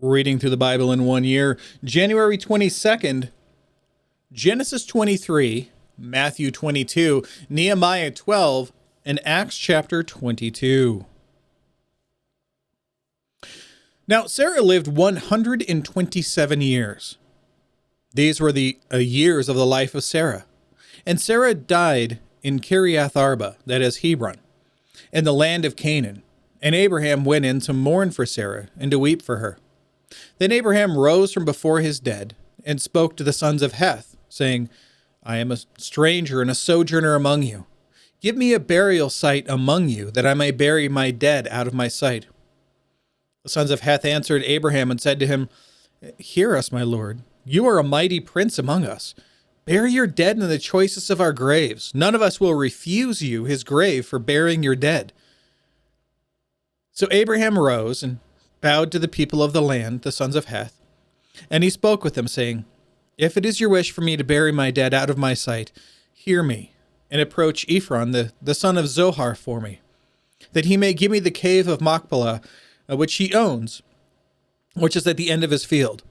Reading through the Bible in 1 year, January 22nd, Genesis 23, Matthew 22, Nehemiah 12, and Acts chapter 22. Now, Sarah lived 127 years. These were the years of the life of Sarah. And Sarah died in Kiriath Arba, that is Hebron, in the land of Canaan. And Abraham went in to mourn for Sarah and to weep for her. Then Abraham rose from before his dead and spoke to the sons of Heth, saying, I am a stranger and a sojourner among you. Give me a burial site among you, that I may bury my dead out of my sight. The sons of Heth answered Abraham and said to him, Hear us, my lord. You are a mighty prince among us. Bury your dead in the choicest of our graves. None of us will refuse you his grave for burying your dead. So Abraham rose and bowed to the people of the land, the sons of Heth, and he spoke with them, saying, If it is your wish for me to bury my dead out of my sight, hear me, and approach Ephron, the son of Zohar, for me, that he may give me the cave of Machpelah, which he owns, which is at the end of his field.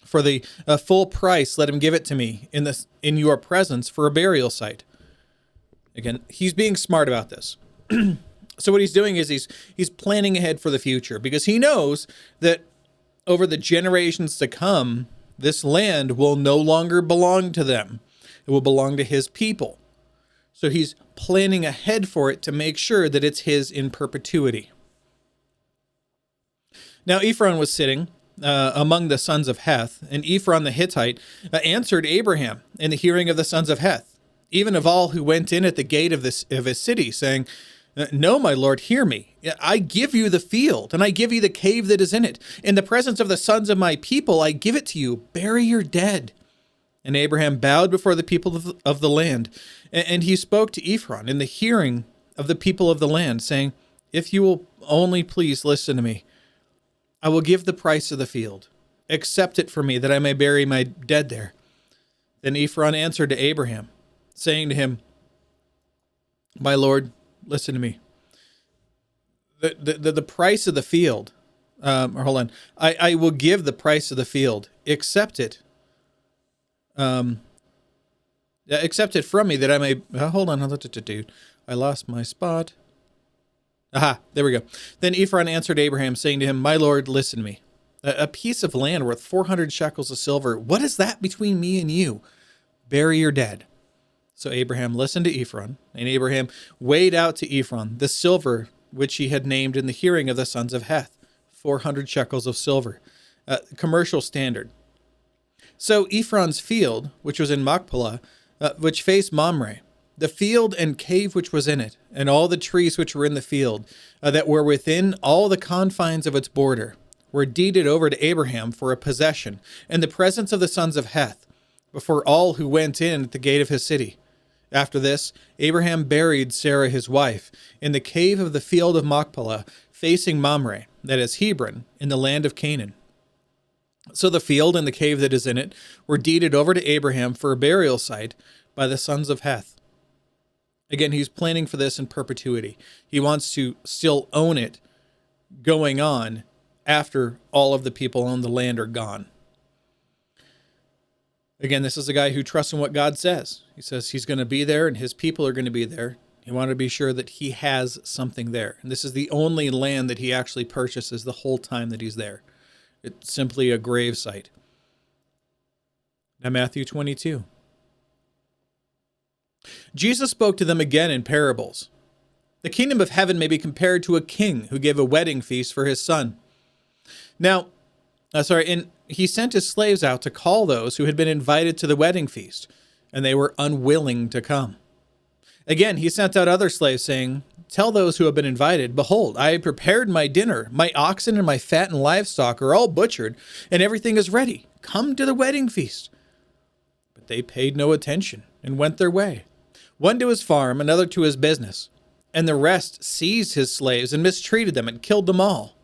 For the full price, let him give it to me in your presence for a burial site. Again, he's being smart about this. So what he's doing is he's planning ahead for the future, because he knows that over the generations to come, this land will no longer belong to them. It will belong to his people. So he's planning ahead for it to make sure that it's his in perpetuity. Now Ephron was sitting among the sons of Heth, and Ephron the Hittite answered Abraham in the hearing of the sons of Heth, even of all who went in at the gate of his city, saying, No, my lord, hear me. I give you the field, and I give you the cave that is in it. In the presence of the sons of my people, I give it to you. Bury your dead. And Abraham bowed before the people of the land, and he spoke to Ephron in the hearing of the people of the land, saying, If you will only please listen to me, I will give the price of the field. Accept it for me, that I may bury my dead there. Then Ephron answered to Abraham, saying to him, My lord, listen to me. The price of the field, hold on. I will give the price of the field. Accept it. Accept it from me, that I may. Hold on. I lost my spot. Aha, there we go. Then Ephron answered Abraham, saying to him, My lord, listen to me. A piece of land worth 400 shekels of silver. What is that between me and you? Bury your dead. So Abraham listened to Ephron, and Abraham weighed out to Ephron the silver which he had named in the hearing of the sons of Heth, 400 shekels of silver, commercial standard. So Ephron's field, which was in Machpelah, which faced Mamre, the field and cave which was in it, and all the trees which were in the field, that were within all the confines of its border, were deeded over to Abraham for a possession, in the presence of the sons of Heth, before all who went in at the gate of his city. After this, Abraham buried Sarah his wife in the cave of the field of Machpelah, facing Mamre, that is Hebron, in the land of Canaan. So the field and the cave that is in it were deeded over to Abraham for a burial site by the sons of Heth. Again, he's planning for this in perpetuity. He wants to still own it going on after all of the people on the land are gone. Again, this is a guy who trusts in what God says. He says he's going to be there and his people are going to be there. He wanted to be sure that he has something there. And this is the only land that he actually purchases the whole time that he's there. It's simply a grave site. Now, Matthew 22. Jesus spoke to them again in parables. The kingdom of heaven may be compared to a king who gave a wedding feast for his son. And he sent his slaves out to call those who had been invited to the wedding feast, and they were unwilling to come. Again, he sent out other slaves, saying, Tell those who have been invited, Behold, I have prepared my dinner. My oxen and my fattened livestock are all butchered, and everything is ready. Come to the wedding feast. But they paid no attention and went their way, one to his farm, another to his business, and the rest seized his slaves and mistreated them and killed them all.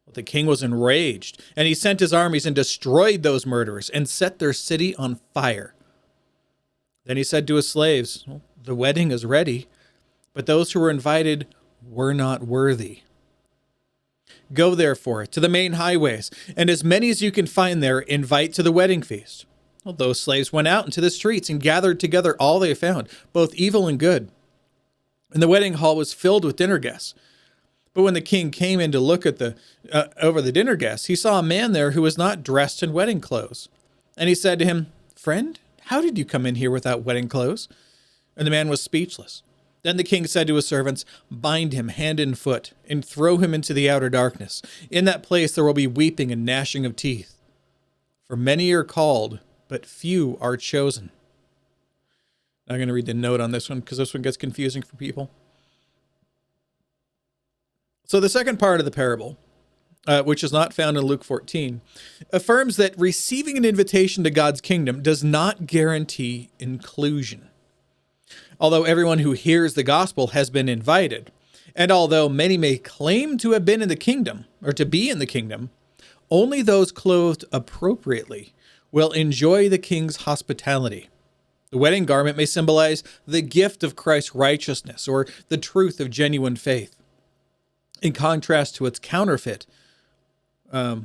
But the king was enraged, and he sent his armies and destroyed those murderers and set their city on fire. Then he said to his slaves, The wedding is ready, but those who were invited were not worthy. Go therefore to the main highways, and as many as you can find there, invite to the wedding feast." Well, those slaves went out into the streets and gathered together all they found, both evil and good. And the wedding hall was filled with dinner guests. But when the king came in to look at over the dinner guests, he saw a man there who was not dressed in wedding clothes. And he said to him, "Friend, how did you come in here without wedding clothes?" And the man was speechless. Then the king said to his servants, "Bind him hand and foot, and throw him into the outer darkness. In that place there will be weeping and gnashing of teeth. For many are called, but few are chosen." Now I'm going to read the note on this one because this one gets confusing for people. So the second part of the parable, which is not found in Luke 14, affirms that receiving an invitation to God's kingdom does not guarantee inclusion. Although everyone who hears the gospel has been invited, and although many may claim to have been in the kingdom, or to be in the kingdom, only those clothed appropriately will enjoy the king's hospitality. The wedding garment may symbolize the gift of Christ's righteousness, or the truth of genuine faith. In contrast to its counterfeit, will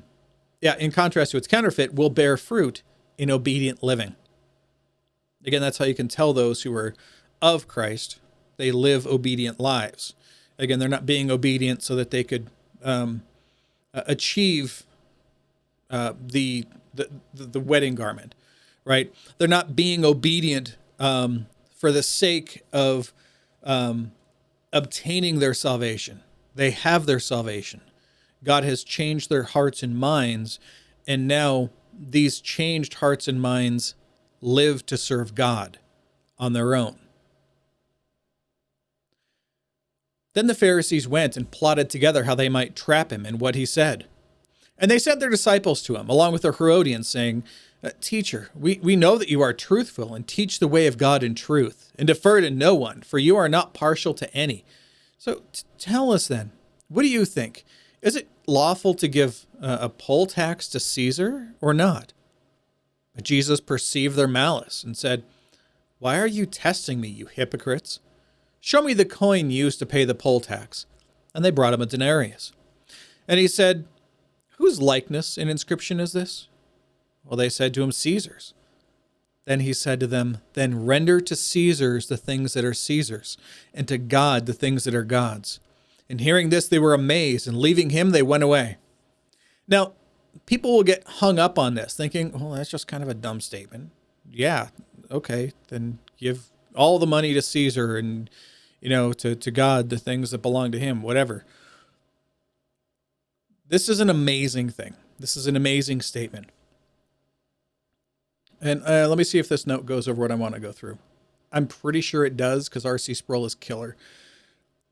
bear fruit in obedient living. Again, that's how you can tell those who are of Christ. They live obedient lives. Again, they're not being obedient so that they could achieve the wedding garment, right? They're not being obedient for the sake of obtaining their salvation. They have their salvation. God has changed their hearts and minds, and now these changed hearts and minds live to serve God on their own. Then the Pharisees went and plotted together how they might trap him and what he said. And they sent their disciples to him, along with the Herodians, saying, "Teacher, we know that you are truthful and teach the way of God in truth, and defer to no one, for you are not partial to any. So tell us then, what do you think? Is it lawful to give a poll tax to Caesar or not?" But Jesus perceived their malice and said, "Why are you testing me, you hypocrites? Show me the coin used to pay the poll tax." And they brought him a denarius. And he said, "Whose likeness and inscription is this?" Well, they said to him, "Caesar's." Then he said to them, "Then render to Caesar's the things that are Caesar's, and to God the things that are God's." And hearing this, they were amazed, and leaving him, they went away. Now, people will get hung up on this, thinking, well, that's just kind of a dumb statement. Yeah, okay, then give all the money to Caesar and, to God, the things that belong to him, whatever. This is an amazing thing. This is an amazing statement. And let me see if this note goes over what I want to go through. I'm pretty sure it does, because R.C. Sproul is killer.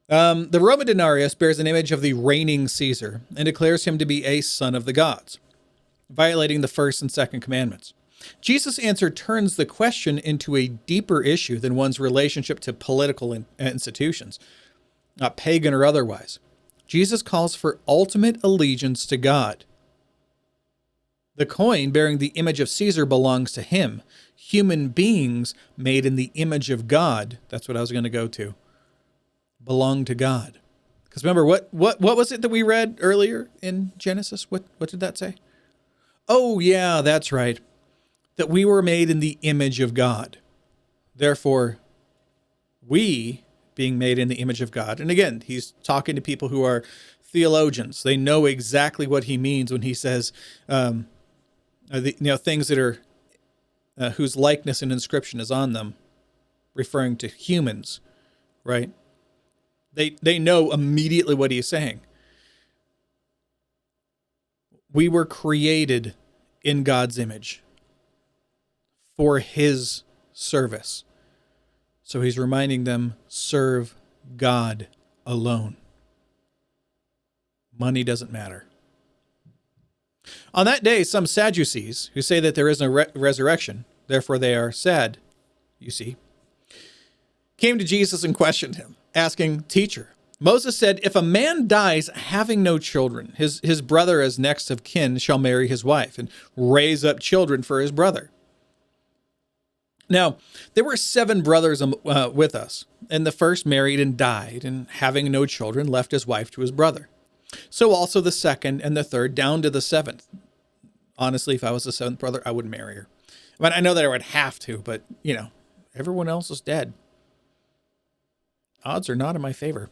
The Roman denarius bears an image of the reigning Caesar and declares him to be a son of the gods, violating the first and second commandments. Jesus' answer turns the question into a deeper issue than one's relationship to political institutions, not pagan or otherwise. Jesus calls for ultimate allegiance to God. The coin bearing the image of Caesar belongs to him. Human beings made in the image of God, that's what I was going to go to, belong to God. Because remember, what was it that we read earlier in Genesis? What did that say? Oh, yeah, that's right. That we were made in the image of God. Therefore, we, being made in the image of God, and again, he's talking to people who are theologians. They know exactly what he means when he says, things that are whose likeness and inscription is on them, referring to humans, right? They know immediately what he's saying. We were created in God's image for his service. So he's reminding them, serve God alone. Money doesn't matter. On that day, some Sadducees, who say that there is no resurrection, therefore they are sad, you see, came to Jesus and questioned him, asking, "Teacher, Moses said, if a man dies having no children, his brother as next of kin shall marry his wife and raise up children for his brother." Now, there were 7 brothers with us, and the first married and died, and having no children, left his wife to his brother. So also the second and the third, down to the seventh. Honestly, if I was the seventh brother, I wouldn't marry her. I know that I would have to, but, everyone else is dead. Odds are not in my favor.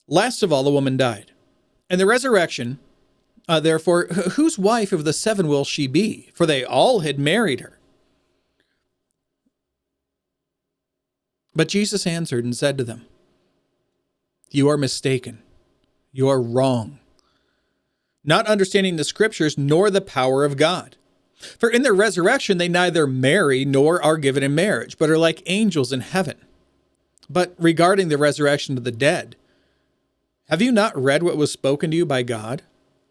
Last of all, the woman died. And the resurrection, therefore, whose wife of the seven will she be? For they all had married her. But Jesus answered and said to them, you are mistaken. You are wrong, not understanding the scriptures nor the power of God. For in their resurrection they neither marry nor are given in marriage, but are like angels in heaven. But regarding the resurrection of the dead, have you not read what was spoken to you by God?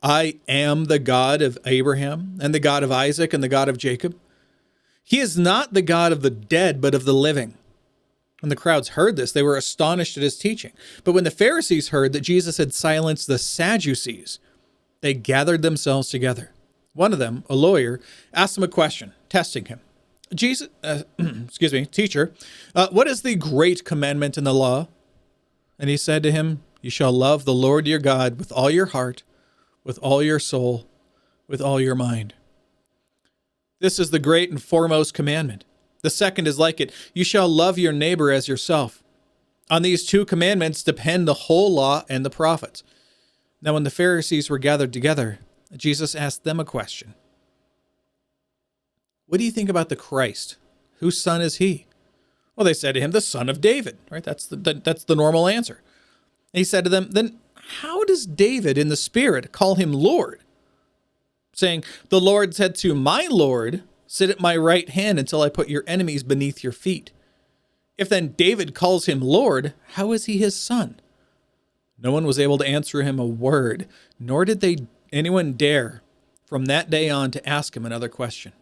I am the God of Abraham, and the God of Isaac, and the God of Jacob. He is not the God of the dead, but of the living. When the crowds heard this, they were astonished at his teaching. But when the Pharisees heard that Jesus had silenced the Sadducees, they gathered themselves together. One of them, a lawyer, asked him a question, testing him. Teacher, what is the great commandment in the law? And he said to him, you shall love the Lord your God with all your heart, with all your soul, with all your mind. This is the great and foremost commandment. The second is like it. You shall love your neighbor as yourself. On these two commandments depend the whole law and the prophets. Now, when the Pharisees were gathered together, Jesus asked them a question. What do you think about the Christ? Whose son is he? Well, they said to him, the son of David, right? That's the normal answer. And he said to them, then how does David in the Spirit call him Lord? Saying, the Lord said to my Lord, sit at my right hand until I put your enemies beneath your feet. If then David calls him Lord, how is he his son? No one was able to answer him a word, nor did anyone dare from that day on to ask him another question.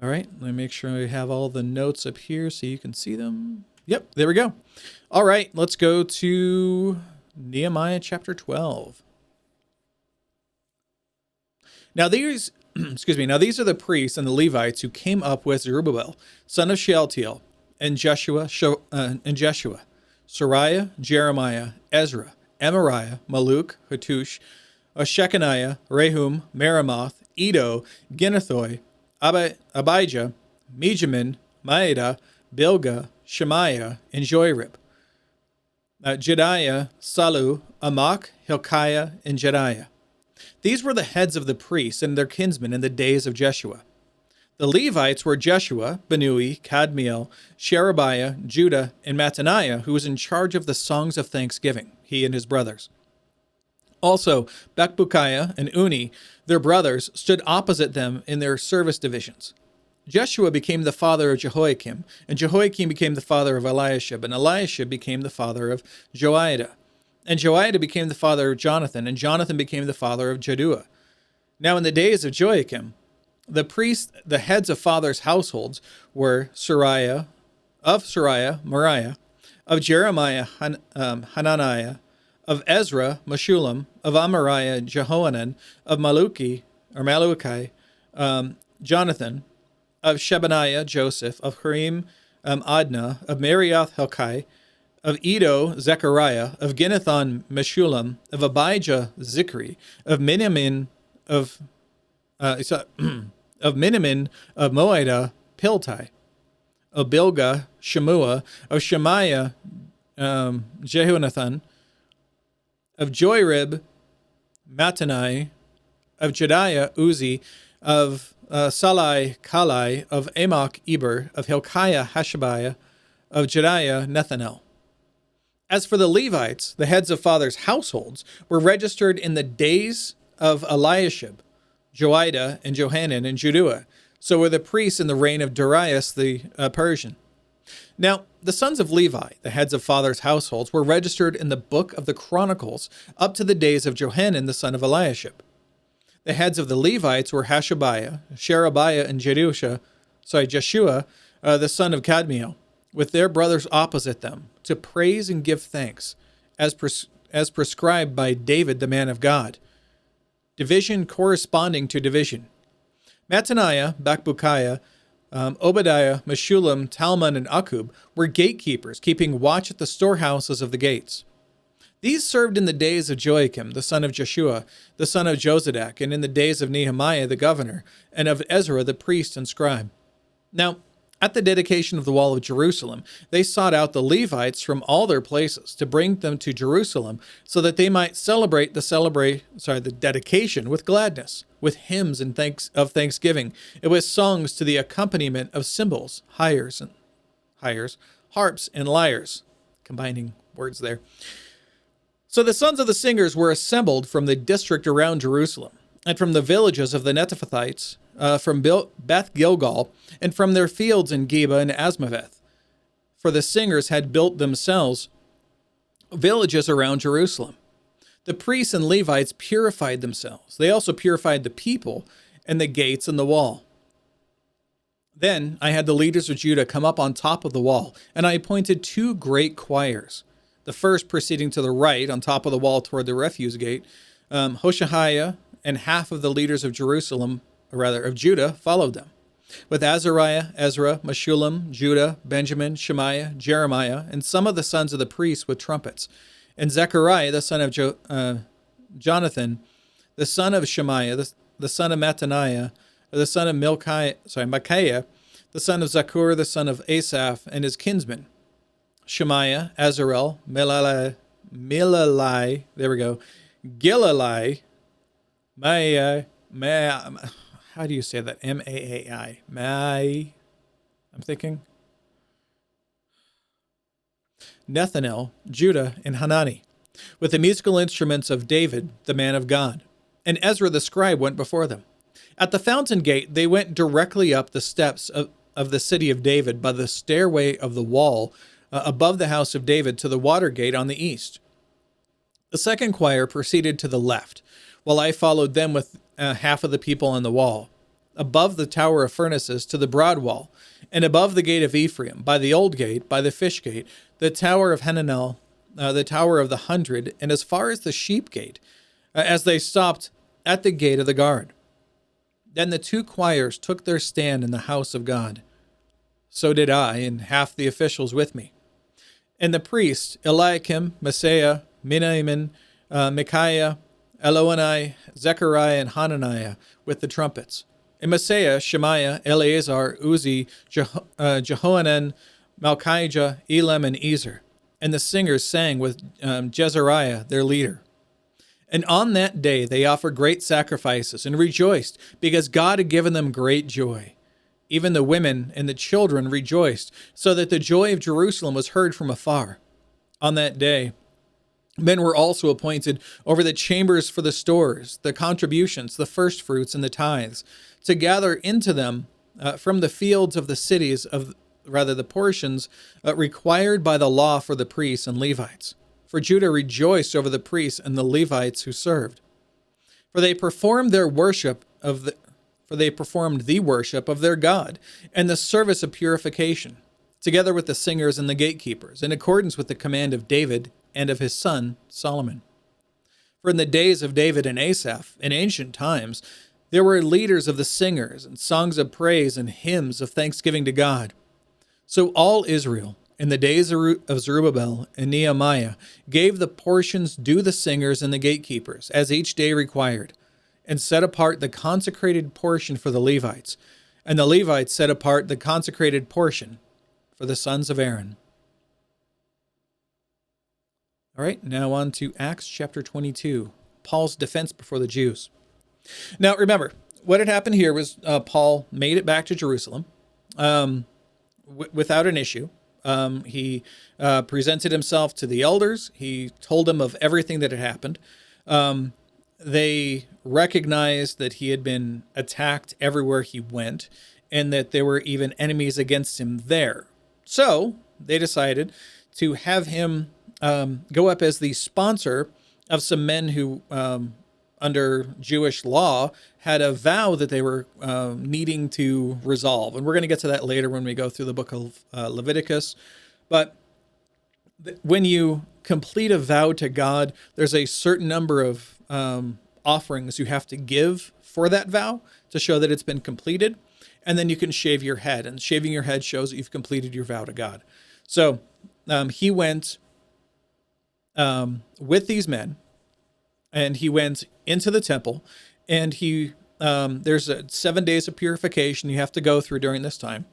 All right, let me make sure I have all the notes up here so you can see them. Yep, there we go. All right, let's go to Nehemiah chapter 12. Now these are the priests and the Levites who came up with Zerubbabel, son of Shealtiel, and Jeshua, Sariah, Jeremiah, Ezra, Amariah, Maluk, Hattush, Shechaniah, Rehum, Meremoth, Iddo, Ginnethoi, Abijah, Mijamin, Maeda, Bilgah, Shemaiah, and Joirib, Jediah, Salu, Amok, Hilkiah, and Jediah. These were the heads of the priests and their kinsmen in the days of Jeshua. The Levites were Jeshua, Benui, Kadmiel, Sherebiah, Judah, and Mattaniah, who was in charge of the songs of thanksgiving, he and his brothers. Also, Bakbukiah and Uni, their brothers, stood opposite them in their service divisions. Jeshua became the father of Jehoiakim, and Jehoiakim became the father of Eliashib, and Eliashib became the father of Joiada. And Joiada became the father of Jonathan, and Jonathan became the father of Jaddua. Now in the days of Joiakim, the priests, the heads of fathers' households, were Mariah, of Jeremiah, Hananiah, of Ezra, Meshullam, of Amariah, Jehohanan, of Maluki, Jonathan, of Shebaniah, Joseph, of Harim, Adnah, of Marioth, Helkai, of Iddo, Zechariah, of Ginnethon, Meshullam, of Abijah, Zichri, of Miniamin, of Moedah, Piltai, of Bilgah, Shemua, of Shemaiah, Jehonathan, of Joirib, Mattanai, of Jediah, Uzi, of Salai, Kalai, of Amok, Eber, of Hilkiah, Hashabiah, of Jediah, Nethanel. As for the Levites, the heads of fathers' households, were registered in the days of Eliashib, Joiada, and Johanan, and Jaddua. So were the priests in the reign of Darius the Persian. Now, the sons of Levi, the heads of fathers' households, were registered in the book of the Chronicles up to the days of Johanan, the son of Eliashib. The heads of the Levites were Hashabiah, Sherebiah, and Jeshua, the son of Kadmiel, with their brothers opposite them, to praise and give thanks, as prescribed by David, the man of God. Division corresponding to division. Mattaniah, Bakbukiah, Obadiah, Meshullam, Talmon, and Akub were gatekeepers, keeping watch at the storehouses of the gates. These served in the days of Joachim, the son of Jeshua, the son of Jozadak, and in the days of Nehemiah the governor, and of Ezra the priest and scribe. Now, at the dedication of the wall of Jerusalem, they sought out the Levites from all their places to bring them to Jerusalem, so that they might celebrate the dedication with gladness, with hymns and of thanksgiving, and with songs to the accompaniment of cymbals, harps, and lyres, combining words there. So the sons of the singers were assembled from the district around Jerusalem, and from the villages of the Netophathites, from Beth Gilgal, and from their fields in Geba and Asmaveth. For the singers had built themselves villages around Jerusalem. The priests and Levites purified themselves. They also purified the people and the gates and the wall. Then I had the leaders of Judah come up on top of the wall, and I appointed 2 great choirs. The first proceeding to the right on top of the wall toward the refuse gate. Hoshaiah and half of the leaders of Judah followed them, with Azariah, Ezra, Meshullam, Judah, Benjamin, Shemaiah, Jeremiah, and some of the sons of the priests with trumpets, and Zechariah, the son of Jonathan, the son of Shemaiah, the son of Mattaniah, the son of Micaiah, the son of Zakur, the son of Asaph, and his kinsmen, Shemaiah, Azarel, Milalai, Gilalai, how do you say that? Maai. I'm thinking. Nethanel, Judah, and Hanani, with the musical instruments of David, the man of God. And Ezra the scribe went before them. At the fountain gate, they went directly up the steps of the city of David by the stairway of the wall above the house of David to the water gate on the east. The second choir proceeded to the left, while I followed them with half of the people on the wall, above the tower of furnaces to the broad wall, and above the gate of Ephraim, by the old gate, by the fish gate, the tower of Hananel, the tower of the 100, and as far as the sheep gate, as they stopped at the gate of the guard. Then the 2 choirs took their stand in the house of God. So did I, and half the officials with me. And the priests, Eliakim, Maaseiah, Miniamin, Micaiah, Elioenai, Zechariah, and Hananiah, with the trumpets. And Maaseiah, Shemaiah, Eleazar, Uzi, Jehohanan, Malchijah, Elam, and Ezer. And the singers sang with Jezariah, their leader. And on that day they offered great sacrifices and rejoiced, because God had given them great joy. Even the women and the children rejoiced, so that the joy of Jerusalem was heard from afar. On that day, men were also appointed over the chambers for the stores, the contributions, the firstfruits, and the tithes, to gather into them from the fields of the cities the portions required by the law for the priests and Levites. For Judah rejoiced over the priests and the Levites who served. For they performed the worship of their God and the service of purification, together with the singers and the gatekeepers, in accordance with the command of David and of his son Solomon. For in the days of David and Asaph, in ancient times, there were leaders of the singers and songs of praise and hymns of thanksgiving to God. So all Israel, in the days of Zerubbabel and Nehemiah, gave the portions due the singers and the gatekeepers, as each day required, and set apart the consecrated portion for the Levites, and the Levites set apart the consecrated portion for the sons of Aaron. All right, now on to Acts chapter 22, Paul's defense before the Jews. Now remember, what had happened here was Paul made it back to Jerusalem without an issue. He presented himself to the elders. He told them of everything that had happened. They recognized that he had been attacked everywhere he went, and that there were even enemies against him there. So they decided to have him go up as the sponsor of some men who, under Jewish law, had a vow that they were needing to resolve. And we're going to get to that later when we go through the book of Leviticus. But when you complete a vow to God, there's a certain number of offerings you have to give for that vow to show that it's been completed. and then you can shave your head. And shaving your head shows that you've completed your vow to God. So he went with these men, and he went into the temple, and there's 7 days of purification you have to go through during this time.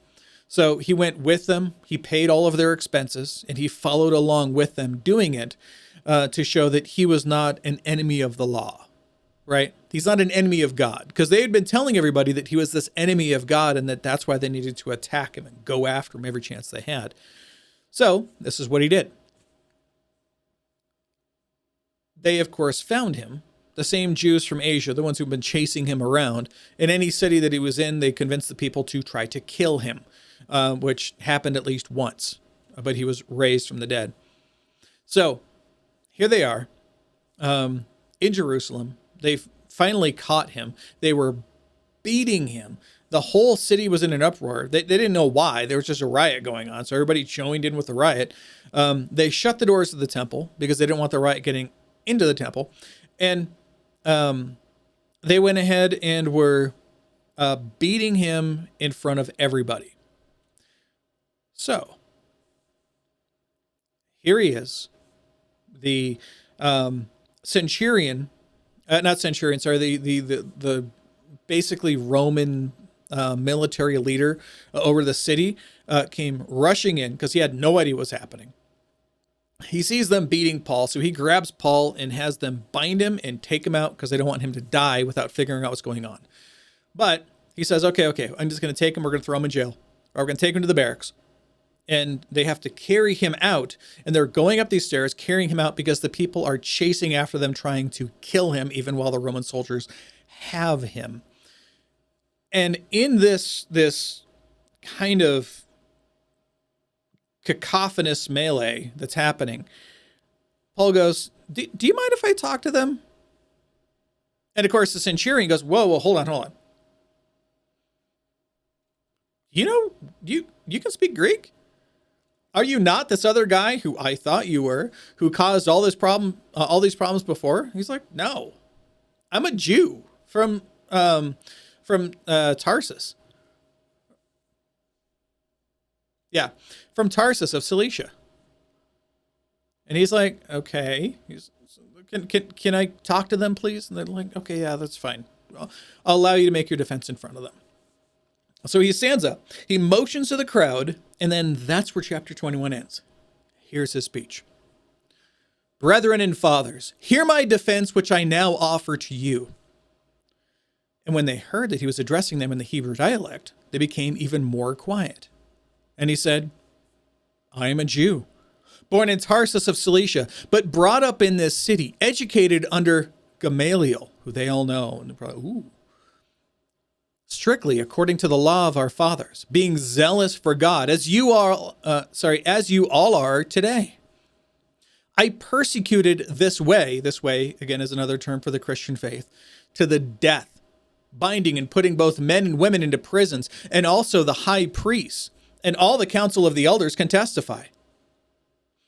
So he went with them, he paid all of their expenses, and he followed along with them doing it to show that he was not an enemy of the law, right? He's not an enemy of God, because they had been telling everybody that he was this enemy of God and that's why they needed to attack him and go after him every chance they had. So this is what he did. They, of course, found him. The same Jews from Asia, the ones who've been chasing him around. In any city that he was in, they convinced the people to try to kill him, which happened at least once, but he was raised from the dead. So here they are in Jerusalem. They've finally caught him. They were beating him. The whole city was in an uproar. They didn't know why. There was just a riot going on, so everybody joined in with the riot. They shut the doors of the temple because they didn't want the riot getting into the temple. And they went ahead and were beating him in front of everybody. So here he is, the centurion, not centurion, sorry, the basically Roman military leader over the city came rushing in because he had no idea what was happening. He sees them beating Paul, so he grabs Paul and has them bind him and take him out because they don't want him to die without figuring out what's going on. But he says, okay, I'm just going to take him. We're going to throw him in jail, or we're going to take him to the barracks. And they have to carry him out, and they're going up these stairs, carrying him out because the people are chasing after them, trying to kill him, even while the Roman soldiers have him. And in this kind of cacophonous melee that's happening, Paul goes, do you mind if I talk to them? And of course the centurion goes, whoa, hold on. You know, you can speak Greek? Are you not this other guy who I thought you were, who caused all these problems before? He's like, no, I'm a Jew from Tarsus. Yeah, from Tarsus of Cilicia. And he's like, okay. Can I talk to them, please? And they're like, okay, yeah, that's fine. I'll allow you to make your defense in front of them. So he stands up, he motions to the crowd, and then that's where chapter 21 ends. Here's his speech. Brethren and fathers, hear my defense, which I now offer to you. And when they heard that he was addressing them in the Hebrew dialect, they became even more quiet. And he said, I am a Jew, born in Tarsus of Cilicia, but brought up in this city, educated under Gamaliel, who they all know. And probably, strictly according to the law of our fathers, being zealous for God, as you all are today. I persecuted this way again is another term for the Christian faith, to the death, binding and putting both men and women into prisons, and also the high priests, and all the council of the elders can testify.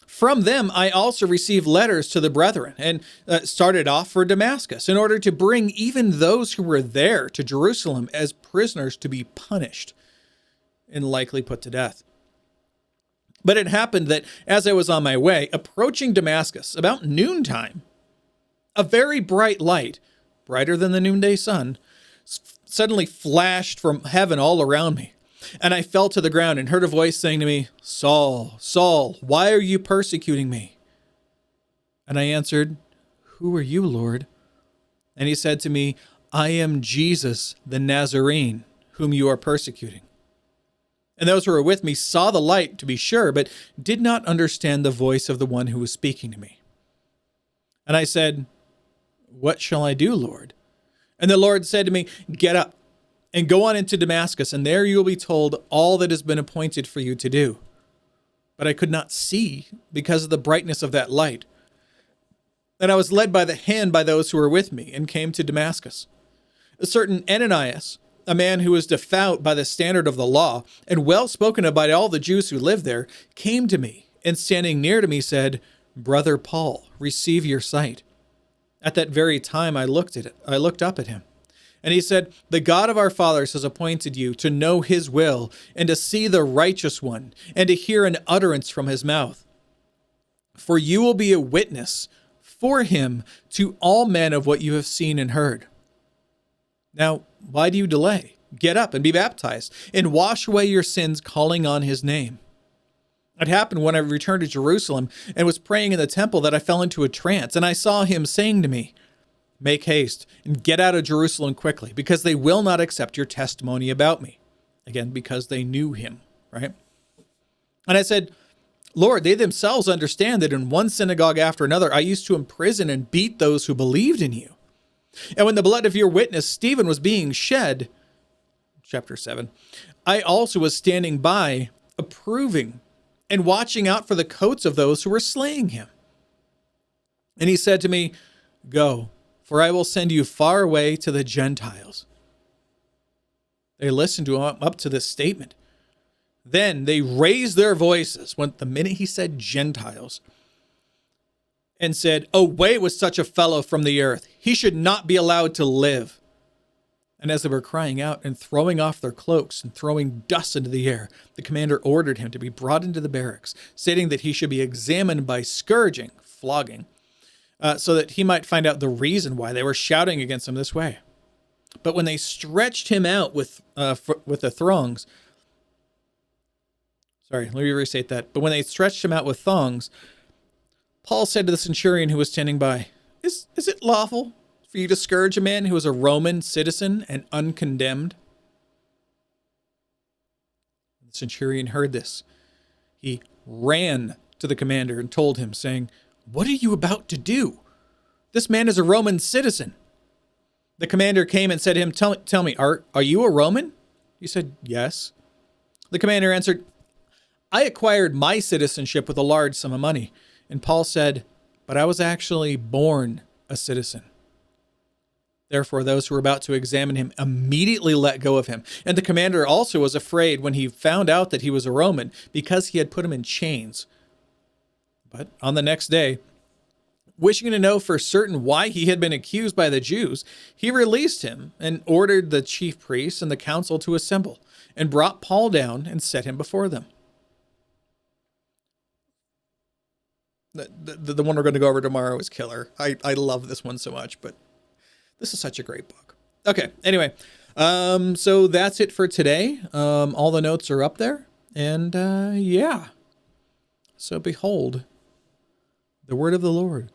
From them I also received letters to the brethren, and started off for Damascus, in order to bring even those who were there to Jerusalem as prisoners to be punished and likely put to death. But it happened that as I was on my way, approaching Damascus, about noontime, a very bright light, brighter than the noonday sun, suddenly flashed from heaven all around me. And I fell to the ground and heard a voice saying to me, Saul, Saul, why are you persecuting me? And I answered, Who are you, Lord? And he said to me, I am Jesus, the Nazarene, whom you are persecuting. And those who were with me saw the light, to be sure, but did not understand the voice of the one who was speaking to me. And I said, What shall I do, Lord? And the Lord said to me, Get up and go on into Damascus, and there you will be told all that has been appointed for you to do. But I could not see because of the brightness of that light. And I was led by the hand by those who were with me, and came to Damascus. A certain Ananias, a man who was devout by the standard of the law, and well spoken of by all the Jews who lived there, came to me, and standing near to me said, Brother Paul, receive your sight. At that very time I looked up at him, And he said, the God of our fathers has appointed you to know his will and to see the righteous one and to hear an utterance from his mouth. For you will be a witness for him to all men of what you have seen and heard. Now, why do you delay? Get up and be baptized and wash away your sins, calling on his name. It happened when I returned to Jerusalem and was praying in the temple that I fell into a trance, and I saw him saying to me, make haste and get out of Jerusalem quickly, because they will not accept your testimony about me. Again, because they knew him, right? And I said, Lord, they themselves understand that in one synagogue after another, I used to imprison and beat those who believed in you. And when the blood of your witness, Stephen, was being shed, chapter 7, I also was standing by, approving and watching out for the coats of those who were slaying him. And he said to me, go, for I will send you far away to the Gentiles. They listened to him up to this statement. Then they raised their voices when the minute he said Gentiles and said, away with such a fellow from the earth. He should not be allowed to live. And as they were crying out and throwing off their cloaks and throwing dust into the air, the commander ordered him to be brought into the barracks, stating that he should be examined by scourging, flogging, so that he might find out the reason why they were shouting against him this way. But when they stretched him out with the thongs, let me restate that. But when they stretched him out with thongs, Paul said to the centurion who was standing by, Is it lawful for you to scourge a man who is a Roman citizen and uncondemned? The centurion heard this. He ran to the commander and told him, saying, what are you about to do? This man is a Roman citizen. The commander came and said to him, tell me, are you a Roman? He said, yes. The commander answered, I acquired my citizenship with a large sum of money. And Paul said, but I was actually born a citizen. Therefore, those who were about to examine him immediately let go of him. And the commander also was afraid when he found out that he was a Roman, because he had put him in chains. But on the next day, wishing to know for certain why he had been accused by the Jews, he released him and ordered the chief priests and the council to assemble, and brought Paul down and set him before them. The one we're going to go over tomorrow is killer. I love this one so much, but this is such a great book. Okay, anyway, so that's it for today. All the notes are up there, and yeah. So behold, the word of the Lord.